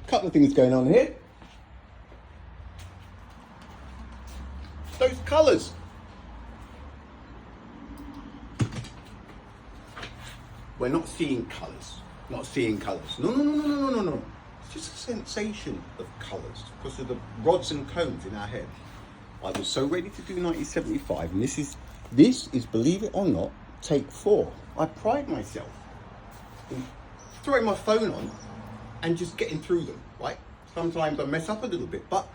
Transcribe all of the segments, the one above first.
Couple of things going on here. Those colours. We're not seeing colours. Not seeing colours. No. It's just a sensation of colours because of the rods and cones in our head. I was so ready to do 1975, and this is, believe it or not, take 4. I pride myself in throwing my phone on and just getting through them, right? Sometimes I mess up a little bit, but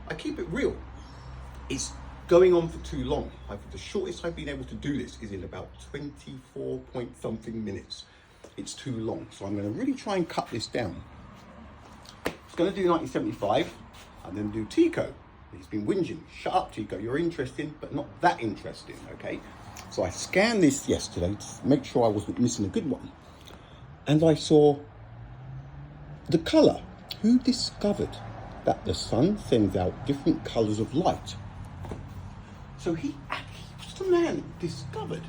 I keep it real. It's going on for too long. The shortest I've been able to do this is in about 24 point something minutes. It's too long, so I'm going to really try and cut this down. I was going to do 1975 and then do Tico. He's been whinging. Shut up, Tico. You're interesting, but not that interesting, okay? So I scanned this yesterday to make sure I wasn't missing a good one. And I saw the colour. Who discovered that the sun sends out different colours of light? So he was the man who discovered.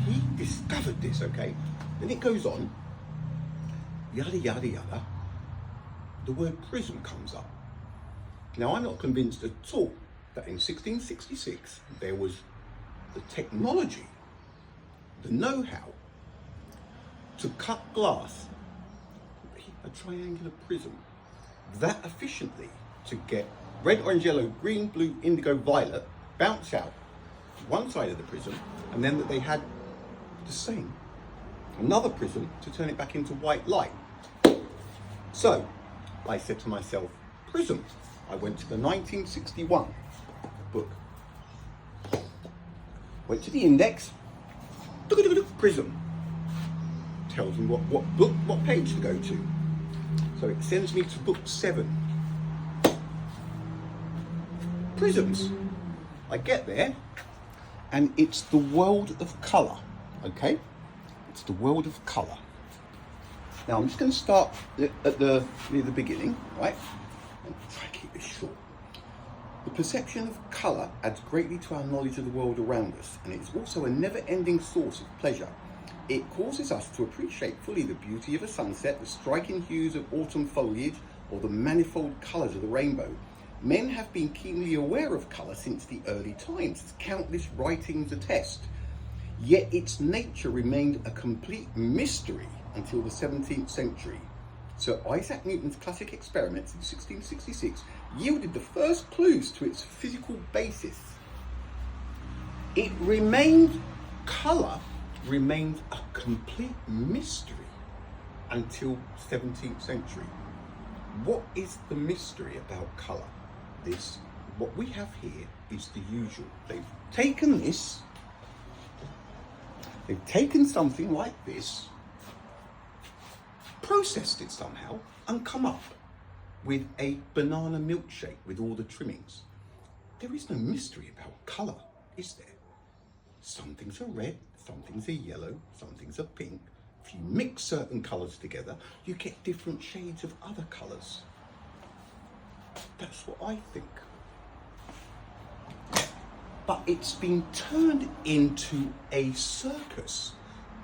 He discovered this, okay? Then it goes on. Yada, yada, yada. The word prism comes up. Now, I'm not convinced at all that in 1666 there was the technology, the know-how to cut glass, a triangular prism, that efficiently to get red, orange, yellow, green, blue, indigo, violet bounce out one side of the prism, and then that they had the same, another prism to turn it back into white light. So I said to myself, prism. I went to the 1961 book, went to the index, prism, tells me what book, what page to go to. So it sends me to book 7. Prisms. I get there, and it's the world of colour, okay? It's the world of colour. Now I'm just going to start at near the beginning, right? And try to keep this short. The perception of colour adds greatly to our knowledge of the world around us, and it's also a never-ending source of pleasure. It causes us to appreciate fully the beauty of a sunset, the striking hues of autumn foliage, or the manifold colours of the rainbow. Men have been keenly aware of colour since the early times, as countless writings attest. Yet its nature remained a complete mystery until the 17th century. Sir Isaac Newton's classic experiments in 1666 yielded the first clues to its physical basis. Colour remained a complete mystery until 17th century. What is the mystery about colour? What we have here is the usual. They've taken something like this, processed it somehow, and come up with a banana milkshake with all the trimmings. There is no mystery about colour, is there? Some things are red, some things are yellow, some things are pink. If you mix certain colours together, you get different shades of other colours. That's what I think. But it's been turned into a circus.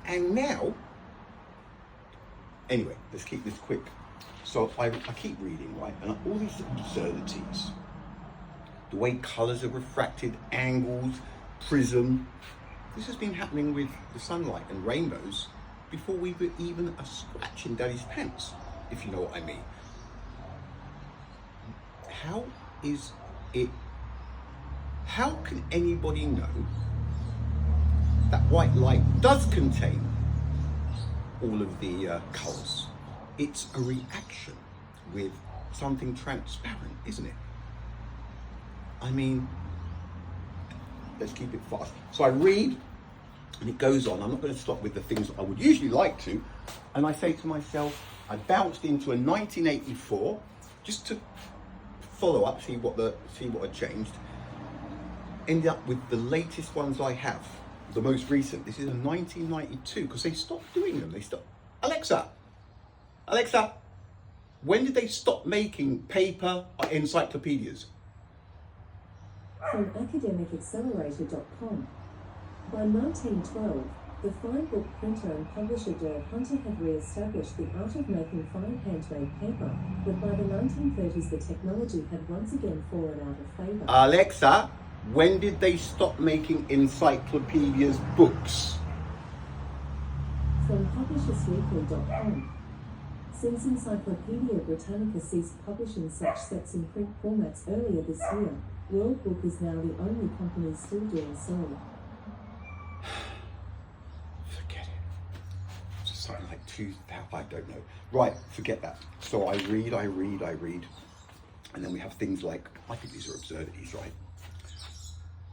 And now, anyway, let's keep this quick. So I keep reading, right? And all these absurdities. The way colours are refracted, angles, prism. This has been happening with the sunlight and rainbows before we were even a scratch in Daddy's pants, if you know what I mean. How can anybody know that white light does contain all of the colours? It's a reaction with something transparent, isn't it? I mean, let's keep it fast. So I read, and it goes on. I'm not going to stop with the things that I would usually like to. And I say to myself, I bounced into a 1984 just to follow up, see what had changed. Ended up with the latest ones I have, the most recent. This is a 1992 because they stopped doing them. They stopped. Alexa, when did they stop making paper encyclopedias? From academicaccelerator.com. By 1912, The fine book printer and publisher Dirk Hunter had re-established the art of making fine handmade paper, but by the 1930s the technology had once again fallen out of favour. Alexa, when did they stop making encyclopedias books? From publishersweekly.com. Since Encyclopaedia Britannica ceased publishing such sets in print formats earlier this year, World Book is now the only company still doing so. Forget it. Just something like 2,000, I don't know. Right, forget that. So I read, and then we have things like, I think these are absurdities, right?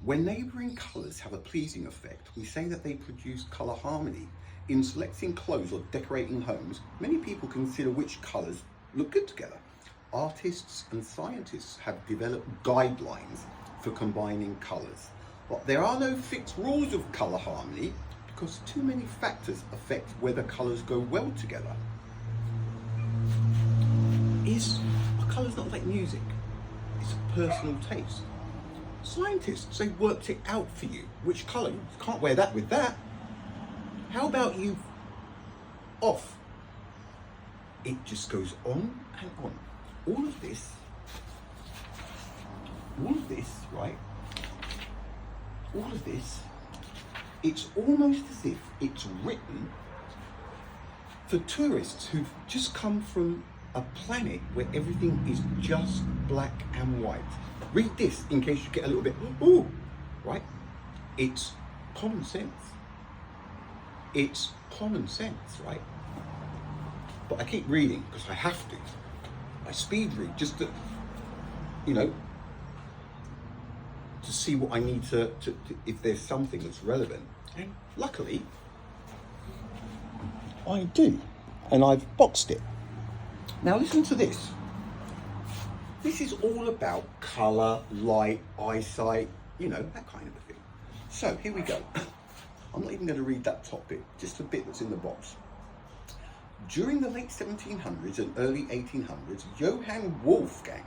When neighbouring colours have a pleasing effect, we say that they produce colour harmony. In selecting clothes or decorating homes, many people consider which colours look good together. Artists and scientists have developed guidelines for combining colours. But there are no fixed rules of colour harmony because too many factors affect whether colours go well together. Are colours not like music? It's a personal taste. Scientists, they worked it out for you. Which colour? You can't wear that with that. How about you off? It just goes on and on. All of this, right? All of this, it's almost as if it's written for tourists who've just come from a planet where everything is just black and white. Read this in case you get a little bit, ooh, right? It's common sense. It's common sense, right? But I keep reading because I have to. I speed read just to, to see what I need to if there's something that's relevant. And luckily, I do. And I've boxed it. Now listen to this. This is all about colour, light, eyesight, that kind of a thing. So here we go. I'm not even going to read that top bit, just the bit that's in the box. During the late 1700s and early 1800s, Johann Wolfgang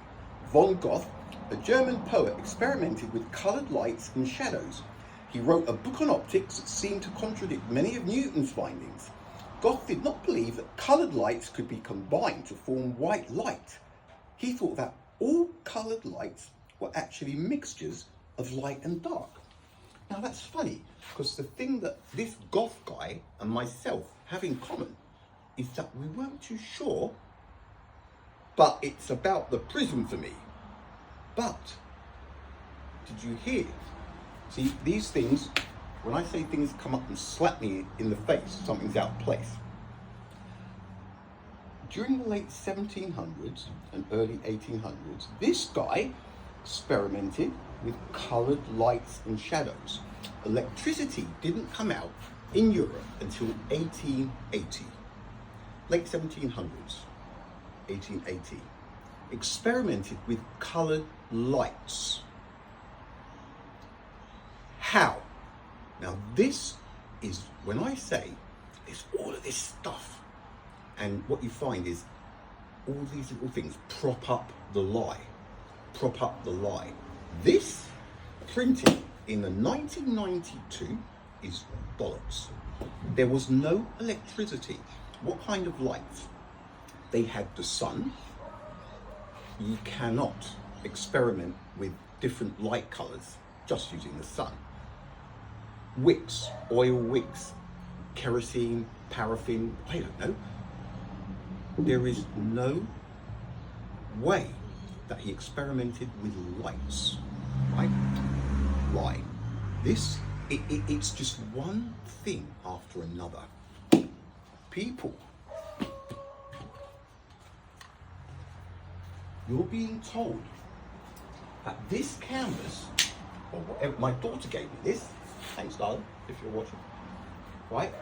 von Goethe, a German poet, experimented with coloured lights and shadows. He wrote a book on optics that seemed to contradict many of Newton's findings. Goethe did not believe that coloured lights could be combined to form white light. He thought that all coloured lights were actually mixtures of light and dark. Now that's funny, because the thing that this Goth guy and myself have in common is that we weren't too sure, but it's about the prism for me. But, did you hear? See, these things, when I say things come up and slap me in the face, something's out of place. During the late 1700s and early 1800s, this guy experimented with coloured lights and shadows. Electricity didn't come out in Europe until 1880. Late 1700s, 1880. Experimented with coloured lights. How? Now this is, when I say, it's all of this stuff. And what you find is all these little things prop up the lie. Prop up the lie. This printing in the 1992 is bollocks. There was no electricity. What kind of lights? They had the sun. You cannot experiment with different light colours just using the sun. Wicks, oil wicks, kerosene, paraffin, I don't know. There is no way that he experimented with lights, right? Lie. This, it's just one thing after another. People, you're being told that this canvas, or whatever, my daughter gave me this, thanks darling, if you're watching, right?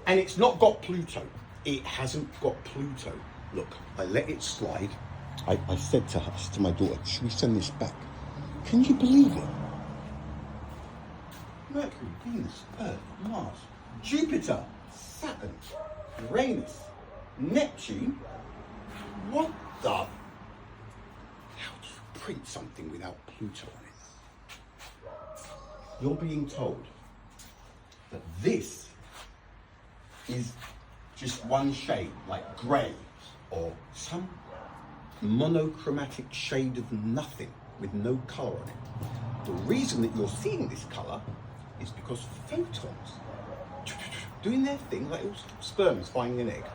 And it's not got Pluto. It hasn't got Pluto. Look, I let it slide. I said to my daughter, should we send this back? Can you believe it? Mercury, Venus, Earth, Mars, Jupiter, Saturn, Uranus, Neptune. What the? How do you print something without Pluto on it? You're being told that this is just one shade, like grey, or some monochromatic shade of nothing with no colour on it. The reason that you're seeing this colour is because photons doing their thing, like sperms finding an egg,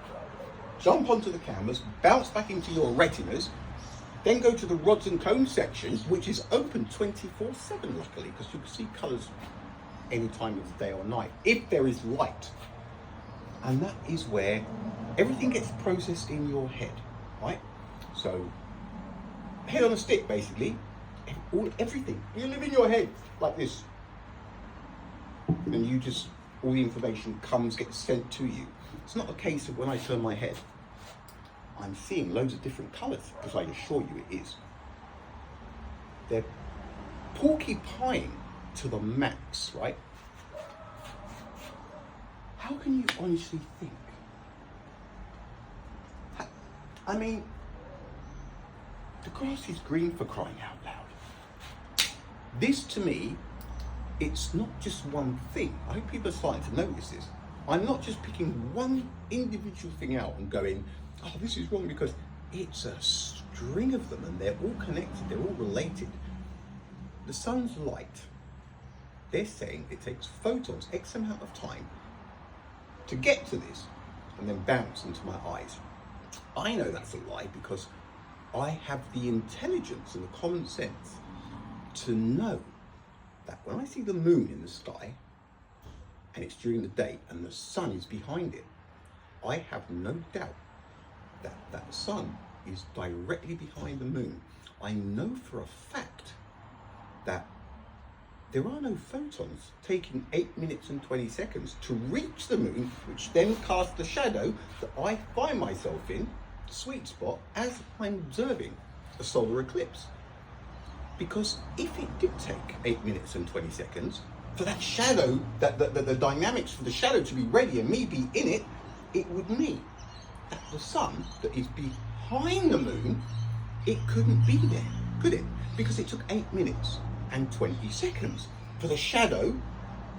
jump onto the canvas, bounce back into your retinas, then go to the rods and cones section, which is open 24/7 luckily, because you can see colours any time of the day or night, if there is light. And that is where everything gets processed in your head, right? So, head on a stick, basically. Everything. You live in your head like this. And you just, all the information gets sent to you. It's not a case of when I turn my head, I'm seeing loads of different colours, because I assure you it is. They're porcupine to the max, right? How can you honestly think? I mean, the grass is green, for crying out loud. This to me, it's not just one thing. I hope people are starting to notice this. I'm not just picking one individual thing out and going, oh, this is wrong, because it's a string of them and they're all connected, they're all related. The sun's light, they're saying it takes photons, X amount of time, to get to this and then bounce into my eyes. I know that's a lie because I have the intelligence and the common sense to know that when I see the moon in the sky and it's during the day and the sun is behind it, I have no doubt that that sun is directly behind the moon. I know for a fact that there are no photons taking 8 minutes and 20 seconds to reach the moon, which then casts the shadow that I find myself in, the sweet spot, as I'm observing a solar eclipse. Because if it did take 8 minutes and 20 seconds for that shadow, the dynamics for the shadow to be ready and me be in it, it would mean that the sun that is behind the moon, it couldn't be there, could it? Because it took 8 minutes and 20 seconds for the shadow,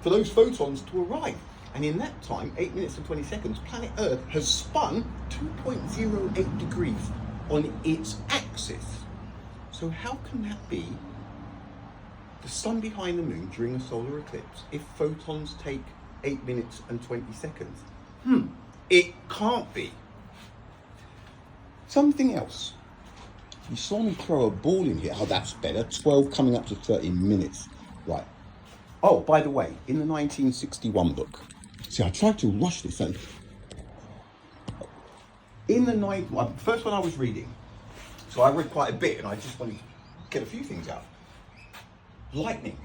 for those photons to arrive. And in that time, 8 minutes and 20 seconds, planet Earth has spun 2.08 degrees on its axis. So how can that be the sun behind the moon during a solar eclipse if photons take 8 minutes and 20 seconds? It can't be. Something else. You saw me throw a ball in here. Oh, that's better. 12 coming up to 30 minutes. Right. Oh, by the way, in the 1961 book, see, I tried to rush this. And in the first one I was reading, so I read quite a bit, and I just wanted to get a few things out. Lightning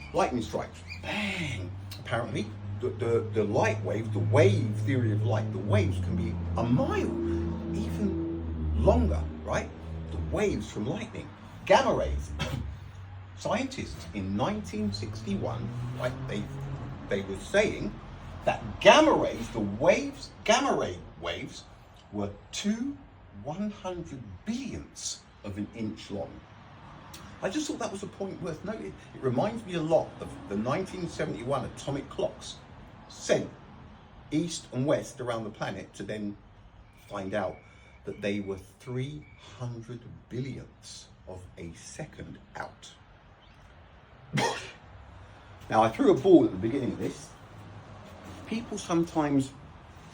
strikes. Bang. Apparently, the light wave, the wave theory of light, the waves can be a mile, even longer, right? The waves from lightning, gamma rays. Scientists in 1961, right, they were saying that gamma rays, gamma ray waves, were 2/100 billionths of an inch long. I just thought that was a point worth noting. It reminds me a lot of the 1971 atomic clocks sent east and west around the planet to then find out that they were 300 billionths of a second out. Now, I threw a ball at the beginning of this. People sometimes,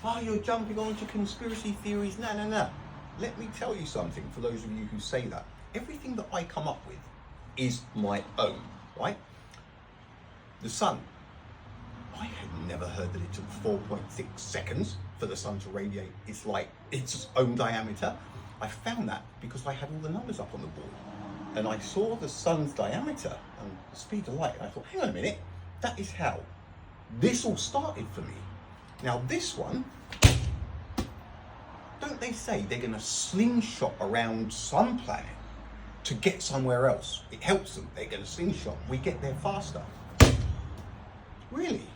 oh, you're jumping onto conspiracy theories. No. Let me tell you something, for those of you who say that. Everything that I come up with is my own, right? The sun. I had never heard that it took 4.6 seconds for the sun to radiate its own diameter. I found that because I had all the numbers up on the board. And I saw the sun's diameter and the speed of light. And I thought, hang on a minute, that is how this all started for me. Now this one, don't they say they're going to slingshot around some planet to get somewhere else? It helps them. They're going to slingshot. We get there faster. Really?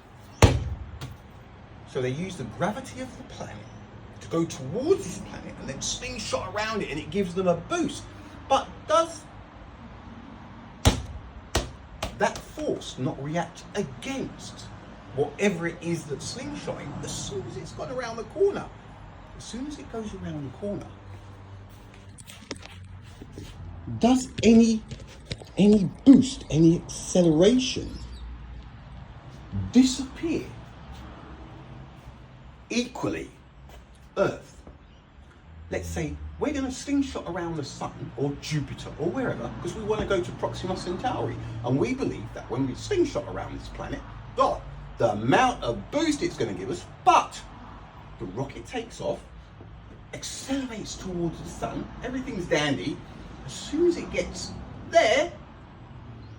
So they use the gravity of the planet to go towards this planet and then slingshot around it, and it gives them a boost. But does that force not react against whatever it is that's slingshotting, as soon as it's gone around the corner, as soon as it goes around the corner, does any boost, any acceleration disappear? Equally, Earth. Let's say we're going to slingshot around the sun or Jupiter or wherever because we want to go to Proxima Centauri, and we believe that when we slingshot around this planet, God, the amount of boost it's going to give us, but the rocket takes off, accelerates towards the sun, everything's dandy. As soon as it gets there,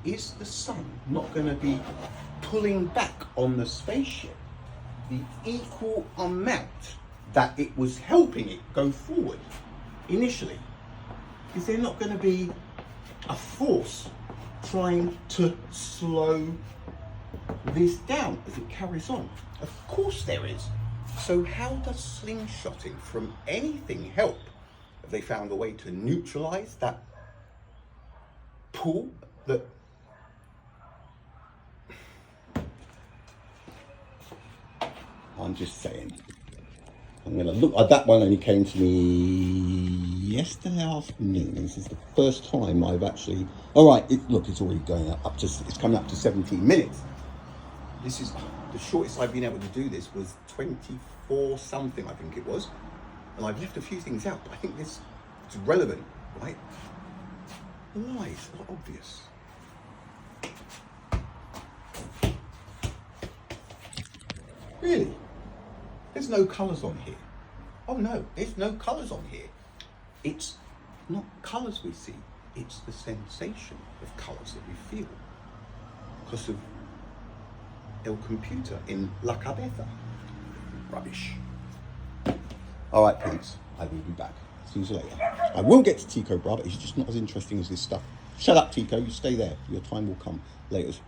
is the sun not going to be pulling back on the spaceship the equal amount that it was helping it go forward initially? Is there not going to be a force trying to slow this down as it carries on? Of course there is. So how does slingshotting from anything help? Have they found a way to neutralize that pull that I'm just saying. I'm going to look. That one only came to me yesterday afternoon. This is the first time I've actually. All right, look, it's already going up to. It's coming up to 17 minutes. This is the shortest I've been able to do. This was 24 something, I think it was, and I've left a few things out. But I think this is relevant, right? The lies are obvious. Really? There's no colours on here. Oh no, there's no colours on here. It's not colours we see, it's the sensation of colours that we feel because of el computer in la cabeza. Rubbish. All right, peeps, I will be back. See you later. I will get to Tycho Brahe, but he's just not as interesting as this stuff. Shut up, Tycho, you stay there. Your time will come. Laters.